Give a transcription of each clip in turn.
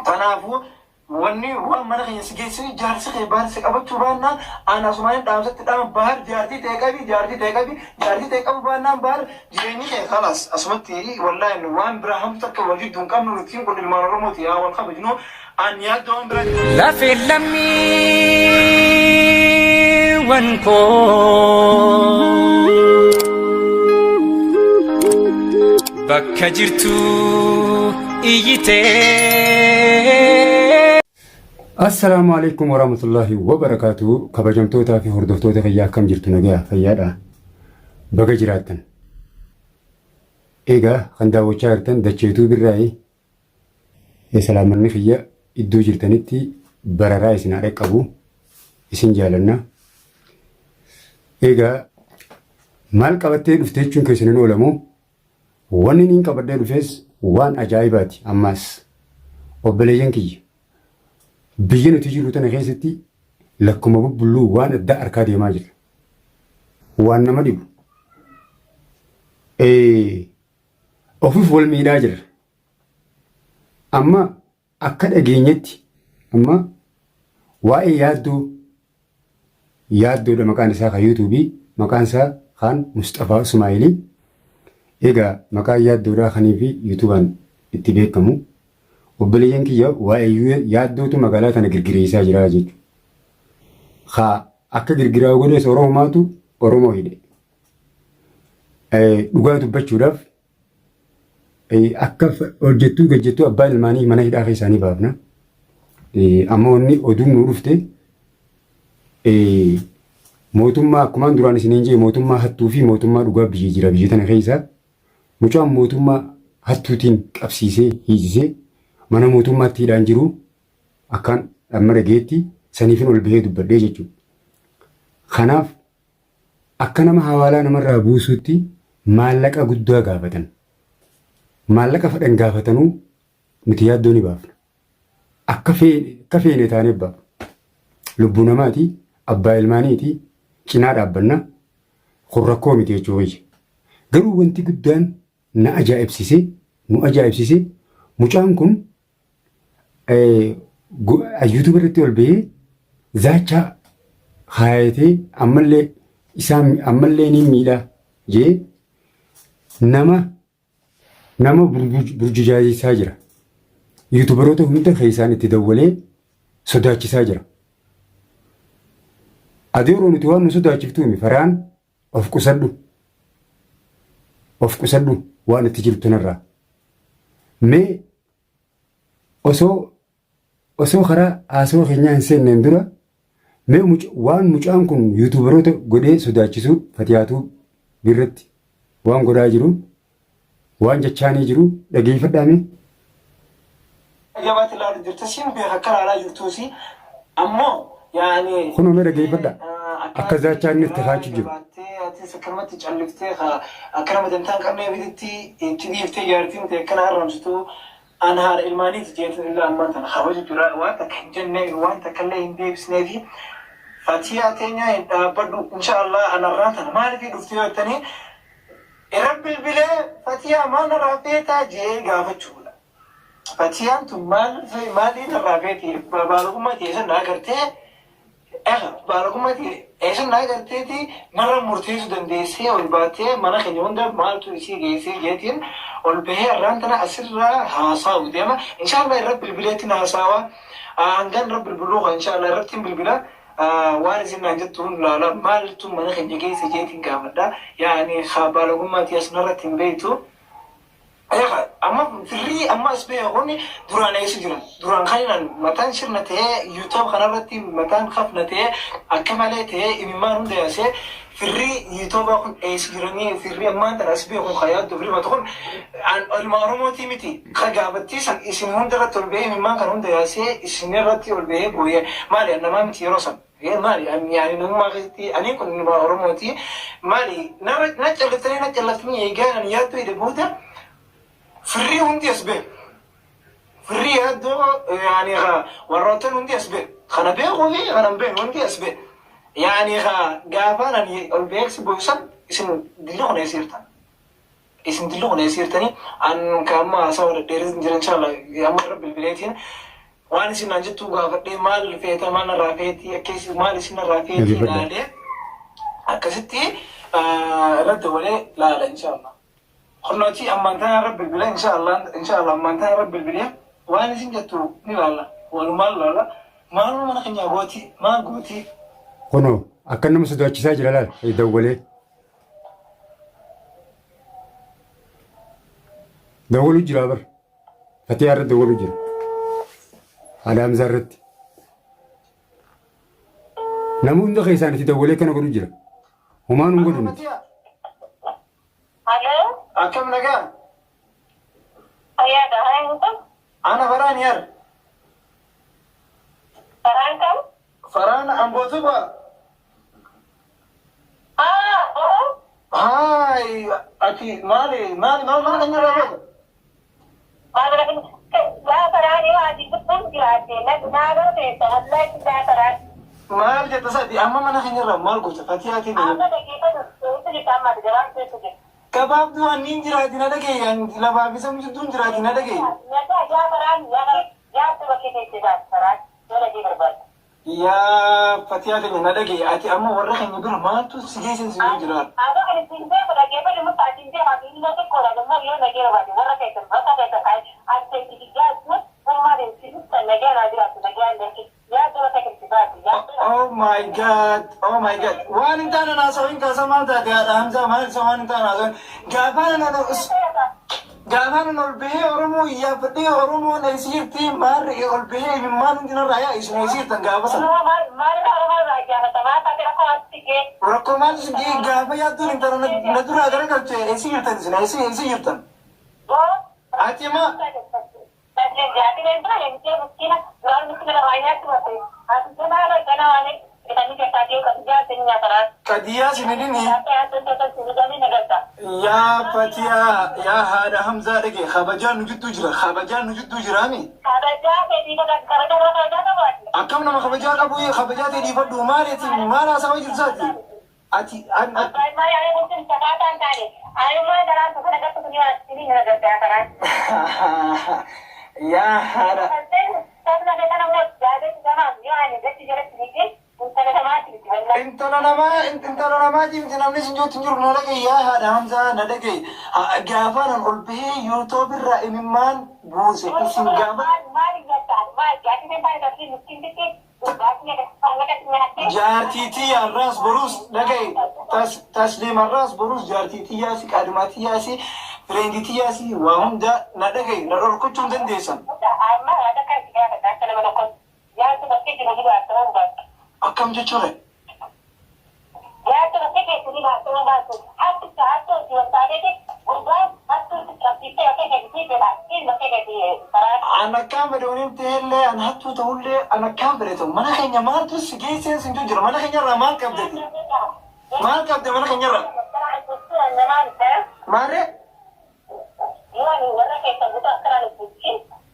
تنافو وني هو مرة يسجيسي جارسي بارسي أبغى تبانا أنا سمعت دامسة تدام بار جارتي تكابي جارتي تكابي بانا بار جيني خلاص أسمتي والله إنه وان براهم تك وجد دون كم نرتين كل المرموتي أو الخبز إنه أن يدوم برا لا في اللمي وانكو بكجرتو إيتي. السلام عليكم ورحمة الله وبركاته. كبجمتوتا في هردفتوتا فيا كم جرتو نجا فيادا بقى جراتن إيجا خندا وشارتن دشيتو بالرأي يا سلام مني فيا إدو جرتنتي برا إسنا أبو إسن جالنا إيجا مال كبتين فتيشون كيسنين ولمو وانين كبتين فيس وان أجايباتي أماس وبليجن كي بيجي نتيجة تنا خيستي لكم أبو بلو وان الدار كادي ماجر وان نمديب أوفي فول ميداجر أما أكاد أجينيتي أما واي يادو ده مكان سا يوتيوبي مكان سا خان مصطفى اسماعيلي إيجا مكان يادو ده خاني في يوتيوبان اتباعكمو وبليين كيا ويادو تو مقالات أنا غرغريسا جراجي خا أكا غرغرا وغدي سورو ماتو أورومو هيدي دوغاتو بچوداف أكا وجتو أبا الماني منا هيدا خيساني بابنا أما وني أدوم نورفته موتوما كمان دوران سنينجي موتوما هتو في موتوما دوغا بيجيرا بيجيتنا خيسا مچا موتوما هتوتين قبسيسي هيجيسي mana mootummaatti hidhaan jiru akkaan amma dhageetti saniifin ol bahee dubbadhee jechuudha. Kanaaf akka nama hawaalaa namarraa buusuutti maallaqa guddaa gaafatan. Maallaqa fadhan gaafatanuu nuti yaaddoo ni baafna. Akka feene taanee baafna. Lubbuu namaati, abbaa ilmaaniiti, cinaa dhaabbanna, kun rakkoo miti jechuudha. Garuu wanti guddaan nu ajaa'ibsiise mucaan kun YouTube irratti ol bahee zaachaa haayatee ammallee ni miidha jee nama burjujaajisaa jira. YouTuberoota hunda keessaan itti dawwalee sodaachisaa jira. Adeeroo nuti waan nu sodaachiftuumi faraan of qusadhu waan itti jirtu narraa. Mee osoo karaa haasawaa keenyaa hin seenneen dura mee waan mucaan kun yuutuubaroota godhee sodaachisuu fatiyaatuu birratti waan godhaa jiru waan jechaanii jiru dhageeffadhaame. جابت الله الدرتسين بيحكر على جرتوسي أما يعني خنو ميرا جايبدا أكذا كان نتفاجئ جب سكرمت تجلفتي أكرم دمتان كمية بدتي تجيفتي جارتين تكنا رمزتو أنهار الماني تجيت إلا أما تنخرج جرا واتك جنة وانت كله هندي بسنادي فاتيا تينيا بدو إن شاء الله أنا رانتنا ما لقي دفتي التاني رب البلا فاتيا ما نرى بيتا جي قافتشو فاتيان تمال في مالي نرافيتي بالغوما تيسن ناقرتي بالغوما تيسن ناقرتي مرة مرتيز دنديسي والباتي مرة خنيون ده مالتو يسي جيسي جيتين والبهي رانتنا أسرة هاساو ديما إن شاء الله رب البلاتنا هاساوا عندن رب البلوغة إن شاء الله ربتين بالبلا وارزين نجتون لا مالتو مرة خنيون جيسي جيتين قامدا يعني بالغوما تيسن رتين بيتو أما فري أما أسبوع هوني دوران إيش جرا دوران خلينا متان شرنا تيه يوتيوب خنابتي متان خفنا تيه أكمله تيه إمام ده أسه فري يوتيوب أكون إيش جراني فري أما أنت أسبوع هون خيال دوري ما تكون عن المعلومات متي خجابتي سن إسمه هندرة تربيه إمام كانون ده أسه إسمه رتي تربيه بويه مالي أنا ما متي راسا مالي يعني نما قلتي أنا كن المعلوماتي مالي نجلتني يجان ياتو يدبوده فري هندي أسبوع فري هذا يعني وراتن هندي أسبوع خنا بيخوي خنا بيه هندي أسبوع يعني قابان أني البيكس بوسن اسمه دلنا هنا يصير تان اسم تلو هنا يصير تاني عن كما صور ديرز إن شاء الله أمر رب البلاد وأنا سنا جت وقافت مال فيتا مال رافيتي أكيس مال سنا رافيتي نالي أكستي رد ولا لا إن شاء الله خلناتي أما أنت رب البلاد إن شاء الله أما أنت رب البلاد وأنا سنا جت نلا والمال لا مال ما نخني أقوتي ما أقوتي كنو أكن مسدوا أشياء جلال يدولي دولو جرابر فتيار دولو جرا على مزرت نمون دخي سانتي دولي كنا قولو جرا وما نقولون هلو أكم نجا يا ده هاي انت أنا فران يار فران كم فران أمبوزوبا هاي أكيد مالي ما نجا رابط ما لكن لا فران يو عادي بتكون جراتي لا نادر بيتا الله كده فران ما بدي تصدق أما ما نحن نرى مال قلت فتياتي أنا دقيقة تقولي كم ما تجرب تسوي كباب دو أنين جراتي نادقي يعني لما بيسم جدون جراتي نادقي يا فران يا تبغى كده فران ولا جيبر بس يا فتياتي نادقي أتي أما ورخي نقول ما تو سجيسن سجون جرات هذا اللي تنتهي ولا جيبر لما تنتهي ما بيجي لك كولا لما يوم نجيب بعد ورا كده ما كده كاي أنت تيجي جالس وما تنتهي نجيب نادي نجيب لكن يا تبغى كده Oh my god وان انت انا ناسوين كاسمان تاع حمزه ما سوان انت ناسوين جابان البيه أورمو يا بدي أورمو نسير تي مار البيه ممان عندنا رايا إيش نسير تنجابس ركومان سجى جابا يا دور انت ندور أجر كلت نسير تنزل نسير تن أتي ما كديا سنيني يا فتيا يا هذا حمزة دقي خبجان نجد تجرامي أكم نما خبجان أبوي خبجات دي فدو مالتي مالا سوي جلساتي أتي أن يا هذا انت لا ما جبت نمني سنجوت نجور نلاقي يا هذا حمزة نلاقي جافان نقول به يوتيوب الرأي ممان بوسي اسم جافان جارتيتي الراس بروس نلاقي تسليم الراس بروس جارتيتي ياسي كادماتي ياسي فريندتي ياسي وهم ده نلاقي نقول كتشون دنديسن أكم جتشوري أنا كام بدوني تهلي أنا هتو تقولي أنا كام بريتو مانا خيني ما تس جيسين سنجوجر مانا خيني را مال كابدتي مال كابدتي مانا خيني را ماري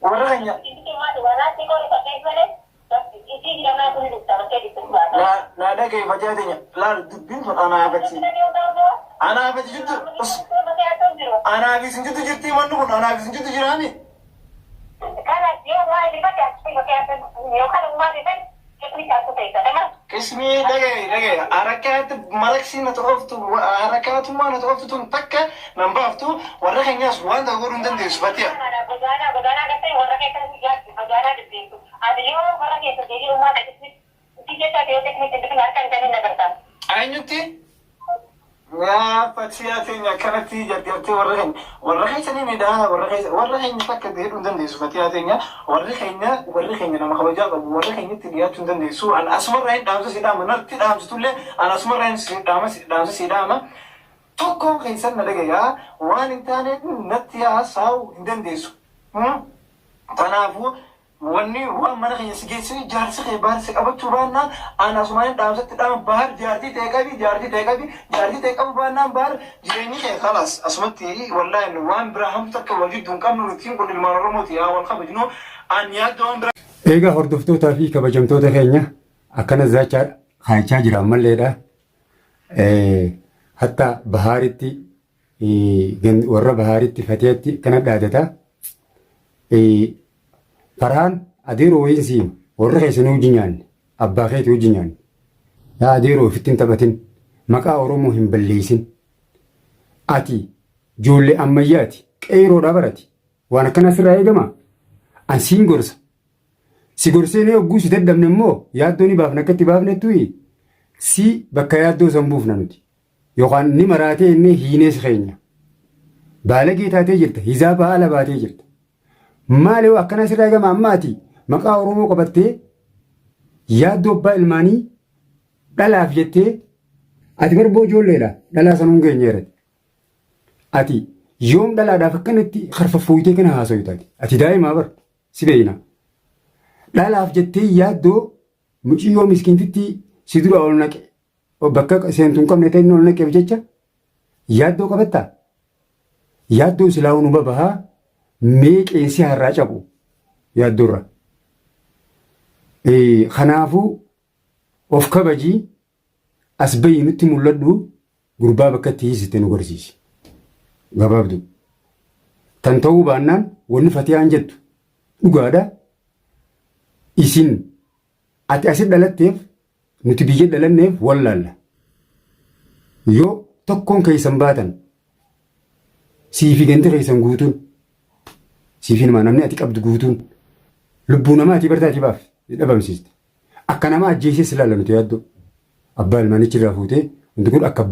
ورا خيني لا ده كيف جاتني لا دبين أنا أبتي جد أنا أبي سنجد جرتي ما نقول أنا أبي سنجد جرامي كسمي دقي حركات مالكسي نتوقفتو حركات ما نتوقفتو تكة من بافتو ورخي الناس وان تقولون دندي سباتيا أينتي يا فتياتي كانت جرتي ورخي سنين ده ورخي نتاكد هيدون دندي فتياتي ورخي أنا مخبجات ورخي نتليات دندي سو أنا أسمر رين دامس سيدامة نرتي دامس تقول أنا أسمر رين دامس سيدامة تكون خيسان ندقيا وان انتاني نتيا ساو دندي سو تنافو واني وان من خي سجيسي جارسي خي بارسي أبتو بانا أنا سمعين دامسة تدام بار جارتي تيكابي بانا بار جيني خي خلاص أسمتي والله إنه وان براهم تك وجدهم كم نرتين كل المرموت يا والخبجنو أن يدون برا إيجا هردفتوتا في كبجمتوتا خينيا أكنا زاچا خايچا جرا مليدا حتى بهارتي warra bahaaritti fateetti kana dhaadata. Farhaan adeeroo wayiinsiin warra keessanii hojii nyaanne abbaa keetii hojii nyaanne yaa adeeroo ofitti hin taphatin maqaa Oromoo hin balleessin ati ijoollee ammayyaati qeeroodhaa barati waan akkana sirraa eegama ansiin gorsa si gorseenee hogguu si daddabne immoo yaaddoo ni baafna akkatti baafnettu si bakka yaaddoo san buufna nuti yookaan ni maraatee inni hiinees keenya baalagee taatee jirta hizaabaa ala baatee jirta maali akkana sirraa eegama ammaati maqaa Oromoo qabattee yaaddoo abbaa ilmaanii dhalaaf jettee ati barboo ijoolleedha dhalaa sanuun geenyeerati ati yoom dhalaadhaaf akkanatti harfafooyitee kana haasa'u taati ati daa'imaa bar si beeyna dhalaaf jettee yaaddoo muciyyoo miskiintitti si dura ol naqe bakka seentuun qabne ta'in ol naqeef jecha yaaddoo qabattaa yaaddoo silaa'uu nu babahaa mee qeensi harraa cabu yaaddoorra. Kanaafuu of kabajii as bayi nutti mul'adhu gurbaa bakka itti hiisite nu garsiisi. Gabaabdu. Tan ta'uu baannaan wanni fatiyaan jettu dhugaadha. Isin ati asit dhalatteef nuti biyya dhalanneef wallaalla. Yoo tokkoon keessan baatan siifi ganti keessan guutuun siifi namaa namni ati qabdu guutuun lubbuu namaa ati bartaati baaf. Dhabamsiiste akka nama ajjeesee ilaalla nuti yaaddoo abbaa ilmaanichi irraa fuutee wanti kun akka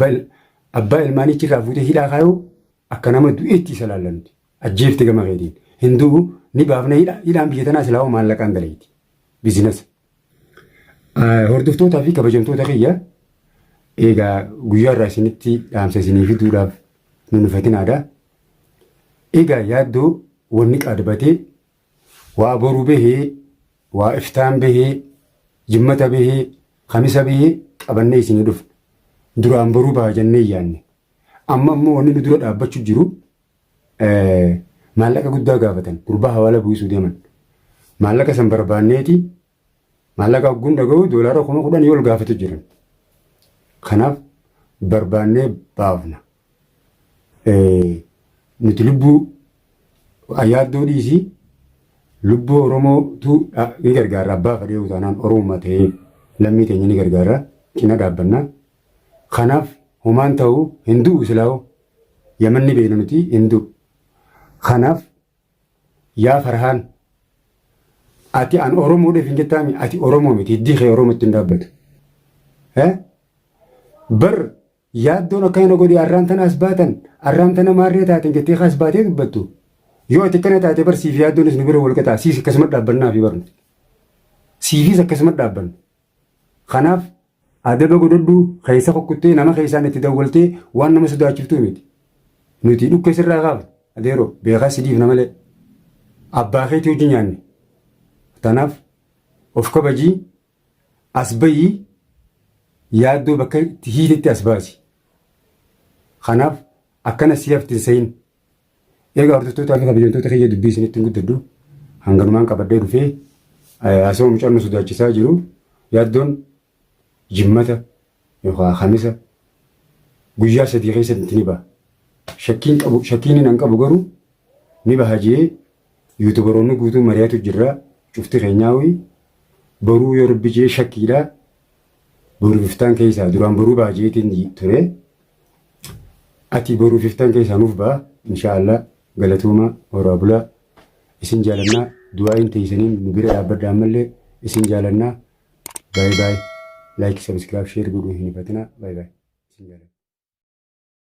abbaa ilmaanichi irraa fuutee hidhaa kaayuu akka nama du'eetti isa ilaalla nuti ajjeefte gama keetiin hinduu ni baafna hidhaan biyya tanaa silaa'uu maallaqaan dalayti biizinasa. Hordoftootaa fi kabajamtoota kiyya egaa guyyaa irraa isinitti dhaamsa isinii fiduudhaaf nu nufatinaadha. Egaa yaaddoo wanni qaadbatee waa boruu bahee waa iftaan bahee jimmata bahee kamisa bahee qabannee isinii dhufna duraan boruu baha jennee yaanne amma ammoo wanni nu dura dhaabbachuu jiru maallaqa guddaa gaafatan gurbaa hawaala buusuu deeman maallaqa san barbaanneeti maallaqa hogguun dhaga'u doolaara 10,000 ol gaafatu jiran kanaaf barbaannee baafna nuti lubbuu yaaddoo dhiisii lubbuu Oromootu ni gargaara abbaa fadhee utaanaan Oromoo ta'ee lammii teenya ni gargaara cina dhaabbannaa. Kanaaf homaan ta'uu hinduu islaa'u yamanni beenu nuti hinduu. Kanaaf yaa Farhaan ati an Oromoodhaaf hin jettaami ati Oromoo miti hiddii kee Oromootti hin dhaabbatu. Bar yaaddoon akkana godhee arraan tana as baatan arraan tana maarree taateen jettee kaas baatee dubbattu. Yoo ati kana taate bar siifi yaaddoonis nu bira wal qaxaa siis akkasuma dhaabbannaa fi barnu siifis akkasuma dhaabbannu kanaaf adaba godhadhu keessa kokkuttee nama keessaan itti dawwaltee waan nama sodaachiftuu miti nuti dhukkee sirraa qaaba adeeroo beekaa sidiif namalee abbaa keetii hojii nyaanne tanaaf of kabajii as bayii yaaddoo bakka itti hiitetti as baasi kanaaf akkana si haftin sayin. Egaa hordoftoota fi kabajamtoota kiyya dubbii isinitti hin guddadhu hanganumaan qabadhee dhufee asoo mucaan nu sodaachisaa jiru yaaddoon jimmata yookaan kamisa guyyaa 3 keessatti ni baha. Shakkiin hin qabu garuu ni baha jee yuutubaroonni guutuun mari'atu jirra cufti keenyaawii boruu yoo rabbi jee shakkiidha boruu iftaan keessaa duraan boruu baha jeetiin ture ati boruu iftaan keessaa nuuf baha inshaallah. Galatooma horaa bulaa isin jaalannaa du'aayin teessaniin nu bira dhaabbadhaa ammallee isin jaalannaa baay'ee baay'ee laayik sabiskiraayib sheer godhuu hin hifatinaa baay'ee baay'ee isin jaalannaa.